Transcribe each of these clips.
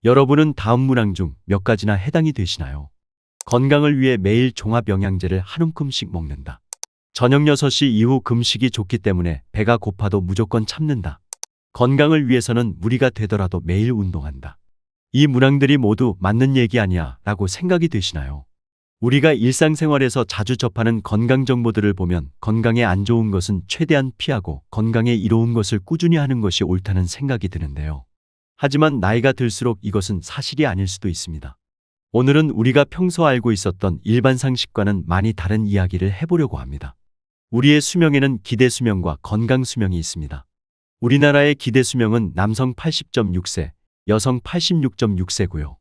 여러분은 다음 문항 중 몇 가지나 해당이 되시나요? 건강을 위해 매일 종합 영양제를 한 움큼씩 먹는다. 저녁 6시 이후 금식이 좋기 때문에 배가 고파도 무조건 참는다. 건강을 위해서는 무리가 되더라도 매일 운동한다. 이 문항들이 모두 맞는 얘기 아니야 라고 생각이 되시나요? 우리가 일상생활에서 자주 접하는 건강 정보들을 보면 건강에 안 좋은 것은 최대한 피하고 건강에 이로운 것을 꾸준히 하는 것이 옳다는 생각이 드는데요. 하지만 나이가 들수록 이것은 사실이 아닐 수도 있습니다. 오늘은 우리가 평소 알고 있었던 일반 상식과는 많이 다른 이야기를 해보려고 합니다. 우리의 수명에는 기대 수명과 건강 수명이 있습니다. 우리나라의 기대 수명은 남성 80.6세, 여성 86.6세고요.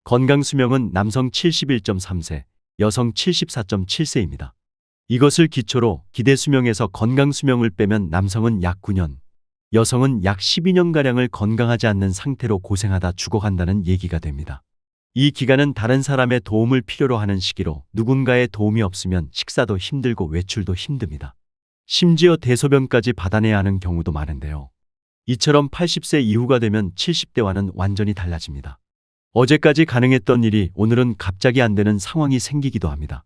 건강 수명은 남성 71.3세, 여성 74.7세입니다. 이것을 기초로 기대 수명에서 건강 수명을 빼면 남성은 약 9년, 여성은 약 12년가량을 건강하지 않는 상태로 고생하다 죽어간다는 얘기가 됩니다. 이 기간은 다른 사람의 도움을 필요로 하는 시기로 누군가의 도움이 없으면 식사도 힘들고 외출도 힘듭니다. 심지어 대소변까지 받아내야 하는 경우도 많은데요. 이처럼 80세 이후가 되면 70대와는 완전히 달라집니다. 어제까지 가능했던 일이 오늘은 갑자기 안 되는 상황이 생기기도 합니다.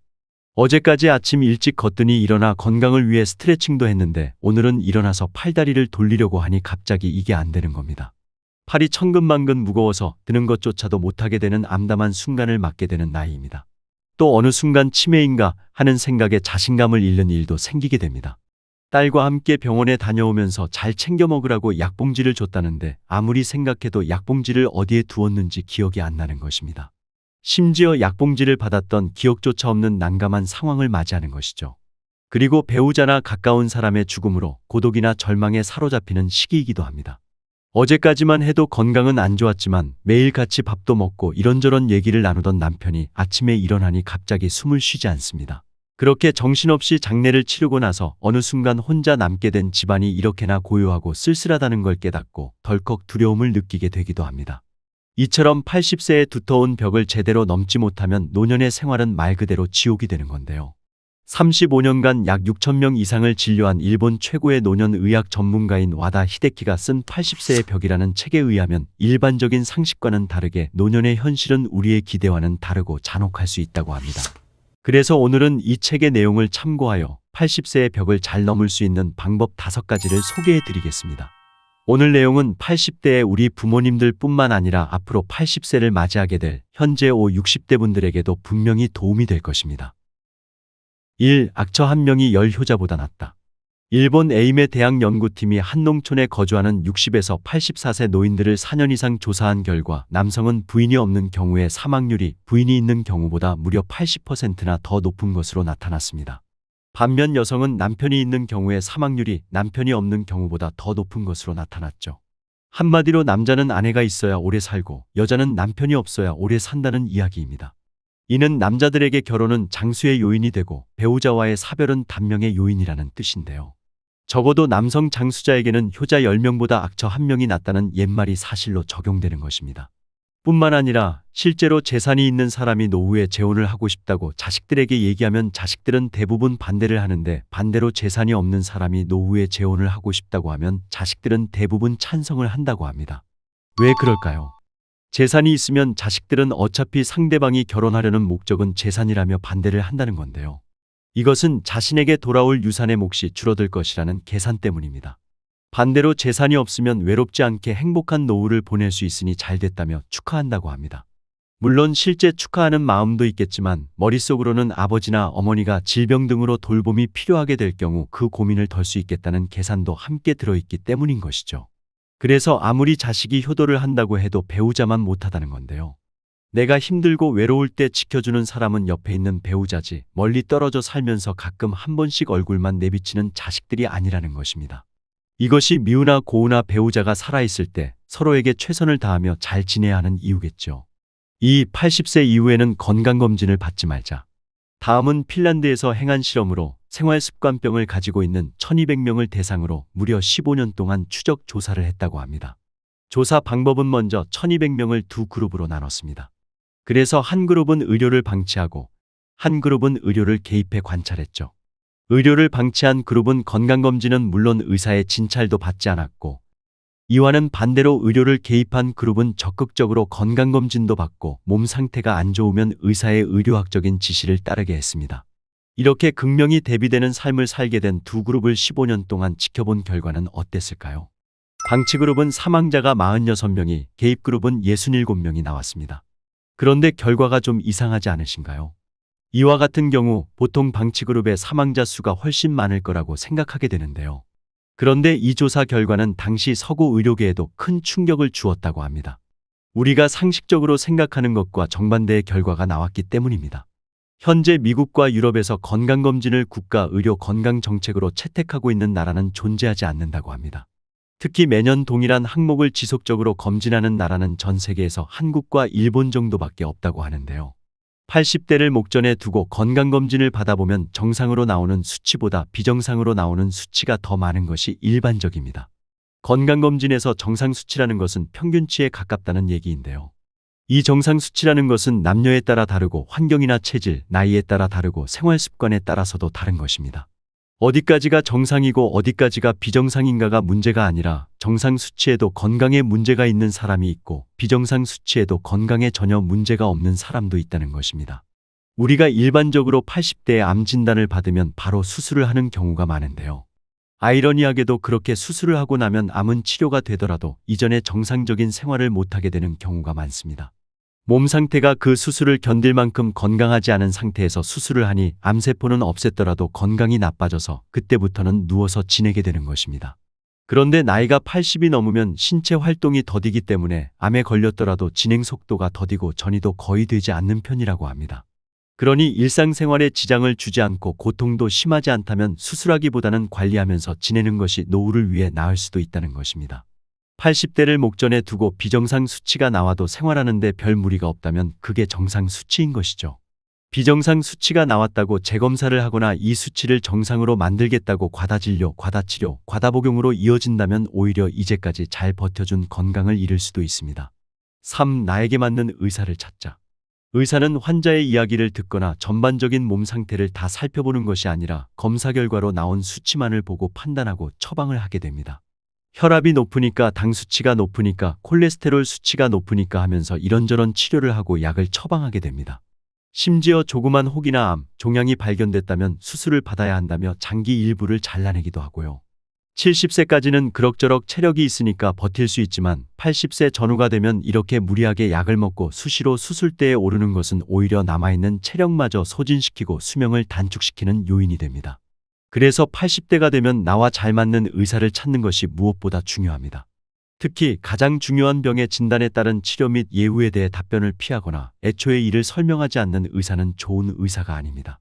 어제까지 아침 일찍 걷더니 일어나 건강을 위해 스트레칭도 했는데 오늘은 일어나서 팔다리를 돌리려고 하니 갑자기 이게 안 되는 겁니다. 팔이 천근만근 무거워서 드는 것조차도 못하게 되는 암담한 순간을 맞게 되는 나이입니다. 또 어느 순간 치매인가 하는 생각에 자신감을 잃는 일도 생기게 됩니다. 딸과 함께 병원에 다녀오면서 잘 챙겨 먹으라고 약봉지를 줬다는데 아무리 생각해도 약봉지를 어디에 두었는지 기억이 안 나는 것입니다. 심지어 약봉지를 받았던 기억조차 없는 난감한 상황을 맞이하는 것이죠. 그리고 배우자나 가까운 사람의 죽음으로 고독이나 절망에 사로잡히는 시기이기도 합니다. 어제까지만 해도 건강은 안 좋았지만 매일 같이 밥도 먹고 이런저런 얘기를 나누던 남편이 아침에 일어나니 갑자기 숨을 쉬지 않습니다. 그렇게 정신없이 장례를 치르고 나서 어느 순간 혼자 남게 된 집안이 이렇게나 고요하고 쓸쓸하다는 걸 깨닫고 덜컥 두려움을 느끼게 되기도 합니다. 이처럼 80세의 두터운 벽을 제대로 넘지 못하면 노년의 생활은 말 그대로 지옥이 되는 건데요. 35년간 약 6,000명 이상을 진료한 일본 최고의 노년 의학 전문가인 와다 히데키가 쓴 80세의 벽이라는 책에 의하면 일반적인 상식과는 다르게 노년의 현실은 우리의 기대와는 다르고 잔혹할 수 있다고 합니다. 그래서 오늘은 이 책의 내용을 참고하여 80세의 벽을 잘 넘을 수 있는 방법 5가지를 소개해 드리겠습니다. 오늘 내용은 80대의 우리 부모님들 뿐만 아니라 앞으로 80세를 맞이하게 될 현재 60대 분들에게도 분명히 도움이 될 것입니다. 1. 악처 한 명이 10효자보다 낫다. 일본 에이메 대학 연구팀이 한 농촌에 거주하는 60에서 84세 노인들을 4년 이상 조사한 결과 남성은 부인이 없는 경우의 사망률이 부인이 있는 경우보다 무려 80%나 더 높은 것으로 나타났습니다. 반면 여성은 남편이 있는 경우의 사망률이 남편이 없는 경우보다 더 높은 것으로 나타났죠. 한마디로 남자는 아내가 있어야 오래 살고 여자는 남편이 없어야 오래 산다는 이야기입니다. 이는 남자들에게 결혼은 장수의 요인이 되고 배우자와의 사별은 단명의 요인이라는 뜻인데요. 적어도 남성 장수자에게는 효자 10명보다 악처 1명이 낫다는 옛말이 사실로 적용되는 것입니다. 뿐만 아니라 실제로 재산이 있는 사람이 노후에 재혼을 하고 싶다고 자식들에게 얘기하면 자식들은 대부분 반대를 하는데 반대로 재산이 없는 사람이 노후에 재혼을 하고 싶다고 하면 자식들은 대부분 찬성을 한다고 합니다. 왜 그럴까요? 재산이 있으면 자식들은 어차피 상대방이 결혼하려는 목적은 재산이라며 반대를 한다는 건데요. 이것은 자신에게 돌아올 유산의 몫이 줄어들 것이라는 계산 때문입니다. 반대로 재산이 없으면 외롭지 않게 행복한 노후를 보낼 수 있으니 잘 됐다며 축하한다고 합니다. 물론 실제 축하하는 마음도 있겠지만 머릿속으로는 아버지나 어머니가 질병 등으로 돌봄이 필요하게 될 경우 그 고민을 덜 수 있겠다는 계산도 함께 들어있기 때문인 것이죠. 그래서 아무리 자식이 효도를 한다고 해도 배우자만 못하다는 건데요. 내가 힘들고 외로울 때 지켜주는 사람은 옆에 있는 배우자지 멀리 떨어져 살면서 가끔 한 번씩 얼굴만 내비치는 자식들이 아니라는 것입니다. 이것이 미우나 고우나 배우자가 살아있을 때 서로에게 최선을 다하며 잘 지내야 하는 이유겠죠. 2. 80세 이후에는 건강검진을 받지 말자. 다음은 핀란드에서 행한 실험으로 생활습관병을 가지고 있는 1200명을 대상으로 무려 15년 동안 추적 조사를 했다고 합니다. 조사 방법은 먼저 1200명을 두 그룹으로 나눴습니다. 그래서 한 그룹은 의료를 방치하고 한 그룹은 의료를 개입해 관찰했죠. 의료를 방치한 그룹은 건강검진은 물론 의사의 진찰도 받지 않았고 이와는 반대로 의료를 개입한 그룹은 적극적으로 건강검진도 받고 몸 상태가 안 좋으면 의사의 의료학적인 지시를 따르게 했습니다. 이렇게 극명히 대비되는 삶을 살게 된 두 그룹을 15년 동안 지켜본 결과는 어땠을까요? 방치그룹은 사망자가 46명이, 개입그룹은 67명이 나왔습니다. 그런데 결과가 좀 이상하지 않으신가요? 이와 같은 경우 보통 방치그룹의 사망자 수가 훨씬 많을 거라고 생각하게 되는데요. 그런데 이 조사 결과는 당시 서구 의료계에도 큰 충격을 주었다고 합니다. 우리가 상식적으로 생각하는 것과 정반대의 결과가 나왔기 때문입니다. 현재 미국과 유럽에서 건강검진을 국가 의료 건강정책으로 채택하고 있는 나라는 존재하지 않는다고 합니다. 특히 매년 동일한 항목을 지속적으로 검진하는 나라는 전 세계에서 한국과 일본 정도밖에 없다고 하는데요. 80대를 목전에 두고 건강검진을 받아보면 정상으로 나오는 수치보다 비정상으로 나오는 수치가 더 많은 것이 일반적입니다. 건강검진에서 정상 수치라는 것은 평균치에 가깝다는 얘기인데요. 이 정상 수치라는 것은 남녀에 따라 다르고 환경이나 체질, 나이에 따라 다르고 생활 습관에 따라서도 다른 것입니다. 어디까지가 정상이고 어디까지가 비정상인가가 문제가 아니라 정상 수치에도 건강에 문제가 있는 사람이 있고 비정상 수치에도 건강에 전혀 문제가 없는 사람도 있다는 것입니다. 우리가 일반적으로 80대에 암 진단을 받으면 바로 수술을 하는 경우가 많은데요. 아이러니하게도 그렇게 수술을 하고 나면 암은 치료가 되더라도 이전의 정상적인 생활을 못하게 되는 경우가 많습니다. 몸 상태가 그 수술을 견딜 만큼 건강하지 않은 상태에서 수술을 하니 암세포는 없앴더라도 건강이 나빠져서 그때부터는 누워서 지내게 되는 것입니다. 그런데 나이가 80이 넘으면 신체 활동이 더디기 때문에 암에 걸렸더라도 진행 속도가 더디고 전이도 거의 되지 않는 편이라고 합니다. 그러니 일상생활에 지장을 주지 않고 고통도 심하지 않다면 수술하기보다는 관리하면서 지내는 것이 노후를 위해 나을 수도 있다는 것입니다. 80대를 목전에 두고 비정상 수치가 나와도 생활하는데 별 무리가 없다면 그게 정상 수치인 것이죠. 비정상 수치가 나왔다고 재검사를 하거나 이 수치를 정상으로 만들겠다고 과다진료, 과다치료, 과다복용으로 이어진다면 오히려 이제까지 잘 버텨준 건강을 잃을 수도 있습니다. 3. 나에게 맞는 의사를 찾자. 의사는 환자의 이야기를 듣거나 전반적인 몸 상태를 다 살펴보는 것이 아니라 검사 결과로 나온 수치만을 보고 판단하고 처방을 하게 됩니다. 혈압이 높으니까 당 수치가 높으니까 콜레스테롤 수치가 높으니까 하면서 이런저런 치료를 하고 약을 처방하게 됩니다. 심지어 조그만 혹이나 암, 종양이 발견됐다면 수술을 받아야 한다며 장기 일부를 잘라내기도 하고요. 70세까지는 그럭저럭 체력이 있으니까 버틸 수 있지만 80세 전후가 되면 이렇게 무리하게 약을 먹고 수시로 수술대에 오르는 것은 오히려 남아있는 체력마저 소진시키고 수명을 단축시키는 요인이 됩니다. 그래서 80대가 되면 나와 잘 맞는 의사를 찾는 것이 무엇보다 중요합니다. 특히 가장 중요한 병의 진단에 따른 치료 및 예후에 대해 답변을 피하거나 애초에 이를 설명하지 않는 의사는 좋은 의사가 아닙니다.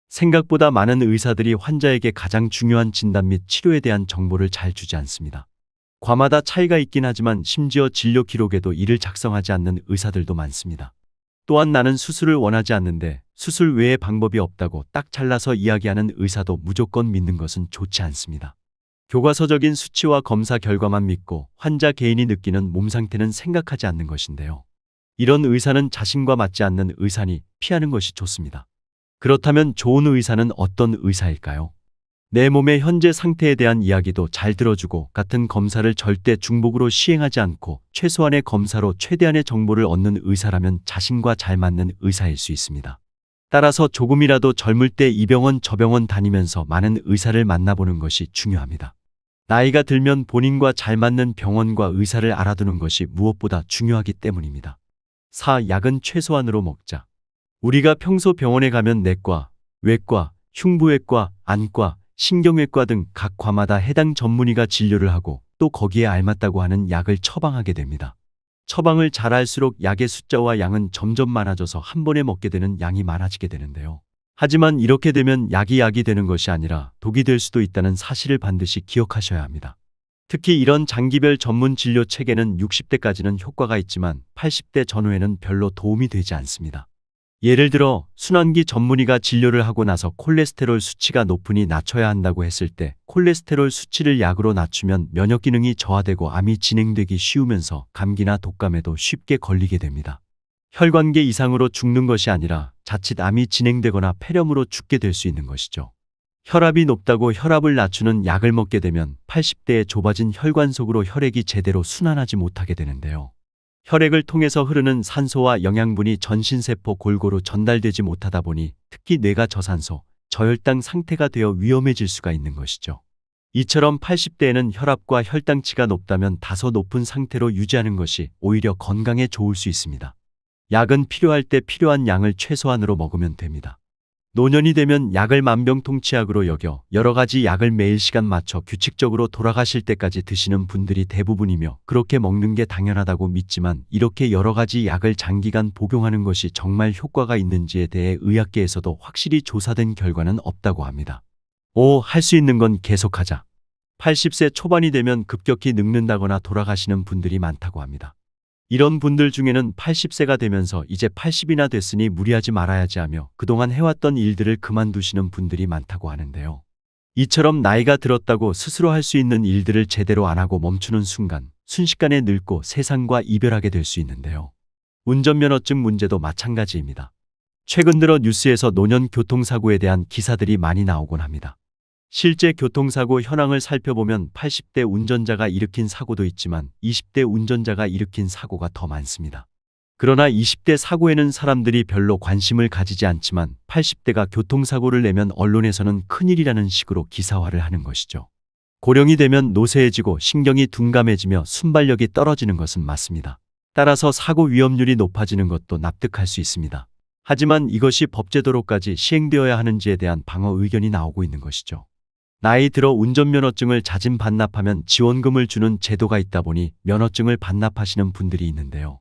생각보다 많은 의사들이 환자에게 가장 중요한 진단 및 치료에 대한 정보를 잘 주지 않습니다. 과마다 차이가 있긴 하지만 심지어 진료 기록에도 이를 작성하지 않는 의사들도 많습니다. 또한 나는 수술을 원하지 않는데 수술 외에 방법이 없다고 딱 잘라서 이야기하는 의사도 무조건 믿는 것은 좋지 않습니다. 교과서적인 수치와 검사 결과만 믿고 환자 개인이 느끼는 몸 상태는 생각하지 않는 것인데요. 이런 의사는 자신과 맞지 않는 의사니 피하는 것이 좋습니다. 그렇다면 좋은 의사는 어떤 의사일까요? 내 몸의 현재 상태에 대한 이야기도 잘 들어주고 같은 검사를 절대 중복으로 시행하지 않고 최소한의 검사로 최대한의 정보를 얻는 의사라면 자신과 잘 맞는 의사일 수 있습니다. 따라서 조금이라도 젊을 때 이 병원 저 병원 다니면서 많은 의사를 만나보는 것이 중요합니다. 나이가 들면 본인과 잘 맞는 병원과 의사를 알아두는 것이 무엇보다 중요하기 때문입니다. 4. 약은 최소한으로 먹자. 우리가 평소 병원에 가면 내과, 외과, 흉부외과, 안과, 신경외과 등 각 과마다 해당 전문의가 진료를 하고 또 거기에 알맞다고 하는 약을 처방하게 됩니다. 처방을 잘 할수록 약의 숫자와 양은 점점 많아져서 한 번에 먹게 되는 양이 많아지게 되는데요. 하지만 이렇게 되면 약이 되는 것이 아니라 독이 될 수도 있다는 사실을 반드시 기억하셔야 합니다. 특히 이런 장기별 전문 진료 체계는 60대까지는 효과가 있지만 80대 전후에는 별로 도움이 되지 않습니다. 예를 들어 순환기 전문의가 진료를 하고 나서 콜레스테롤 수치가 높으니 낮춰야 한다고 했을 때 콜레스테롤 수치를 약으로 낮추면 면역 기능이 저하되고 암이 진행되기 쉬우면서 감기나 독감에도 쉽게 걸리게 됩니다. 혈관계 이상으로 죽는 것이 아니라 자칫 암이 진행되거나 폐렴으로 죽게 될 수 있는 것이죠. 혈압이 높다고 혈압을 낮추는 약을 먹게 되면 80대에 좁아진 혈관 속으로 혈액이 제대로 순환하지 못하게 되는데요. 혈액을 통해서 흐르는 산소와 영양분이 전신세포 골고루 전달되지 못하다 보니 특히 뇌가 저산소, 저혈당 상태가 되어 위험해질 수가 있는 것이죠. 이처럼 80대에는 혈압과 혈당치가 높다면 다소 높은 상태로 유지하는 것이 오히려 건강에 좋을 수 있습니다. 약은 필요할 때 필요한 양을 최소한으로 먹으면 됩니다. 노년이 되면 약을 만병통치약으로 여겨 여러 가지 약을 매일 시간 맞춰 규칙적으로 돌아가실 때까지 드시는 분들이 대부분이며 그렇게 먹는 게 당연하다고 믿지만 이렇게 여러 가지 약을 장기간 복용하는 것이 정말 효과가 있는지에 대해 의학계에서도 확실히 조사된 결과는 없다고 합니다. 할 수 있는 건 계속하자. 80세 초반이 되면 급격히 늙는다거나 돌아가시는 분들이 많다고 합니다. 이런 분들 중에는 80세가 되면서 이제 80이나 됐으니 무리하지 말아야지 하며 그동안 해왔던 일들을 그만두시는 분들이 많다고 하는데요. 이처럼 나이가 들었다고 스스로 할 수 있는 일들을 제대로 안 하고 멈추는 순간 순식간에 늙고 세상과 이별하게 될 수 있는데요. 운전면허증 문제도 마찬가지입니다. 최근 들어 뉴스에서 노년 교통사고에 대한 기사들이 많이 나오곤 합니다. 실제 교통사고 현황을 살펴보면 80대 운전자가 일으킨 사고도 있지만 20대 운전자가 일으킨 사고가 더 많습니다. 그러나 20대 사고에는 사람들이 별로 관심을 가지지 않지만 80대가 교통사고를 내면 언론에서는 큰일이라는 식으로 기사화를 하는 것이죠. 고령이 되면 노쇠해지고 신경이 둔감해지며 순발력이 떨어지는 것은 맞습니다. 따라서 사고 위험률이 높아지는 것도 납득할 수 있습니다. 하지만 이것이 법제도로까지 시행되어야 하는지에 대한 방어 의견이 나오고 있는 것이죠. 나이 들어 운전면허증을 자진 반납하면 지원금을 주는 제도가 있다 보니 면허증을 반납하시는 분들이 있는데요.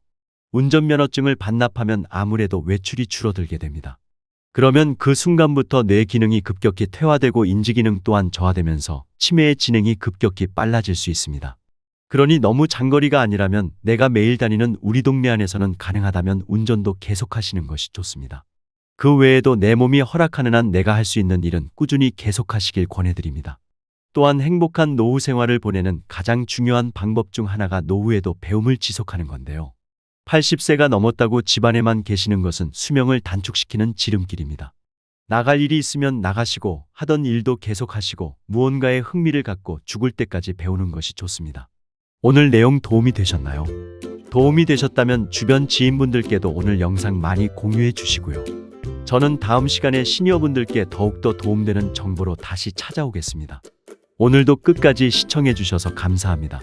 운전면허증을 반납하면 아무래도 외출이 줄어들게 됩니다. 그러면 그 순간부터 뇌 기능이 급격히 퇴화되고 인지기능 또한 저하되면서 치매의 진행이 급격히 빨라질 수 있습니다. 그러니 너무 장거리가 아니라면 내가 매일 다니는 우리 동네 안에서는 가능하다면 운전도 계속하시는 것이 좋습니다. 그 외에도 내 몸이 허락하는 한 내가 할 수 있는 일은 꾸준히 계속하시길 권해드립니다. 또한 행복한 노후 생활을 보내는 가장 중요한 방법 중 하나가 노후에도 배움을 지속하는 건데요. 80세가 넘었다고 집안에만 계시는 것은 수명을 단축시키는 지름길입니다. 나갈 일이 있으면 나가시고 하던 일도 계속하시고 무언가에 흥미를 갖고 죽을 때까지 배우는 것이 좋습니다. 오늘 내용 도움이 되셨나요? 도움이 되셨다면 주변 지인분들께도 오늘 영상 많이 공유해 주시고요. 저는 다음 시간에 시니어분들께 더욱더 도움되는 정보로 다시 찾아오겠습니다. 오늘도 끝까지 시청해 주셔서 감사합니다.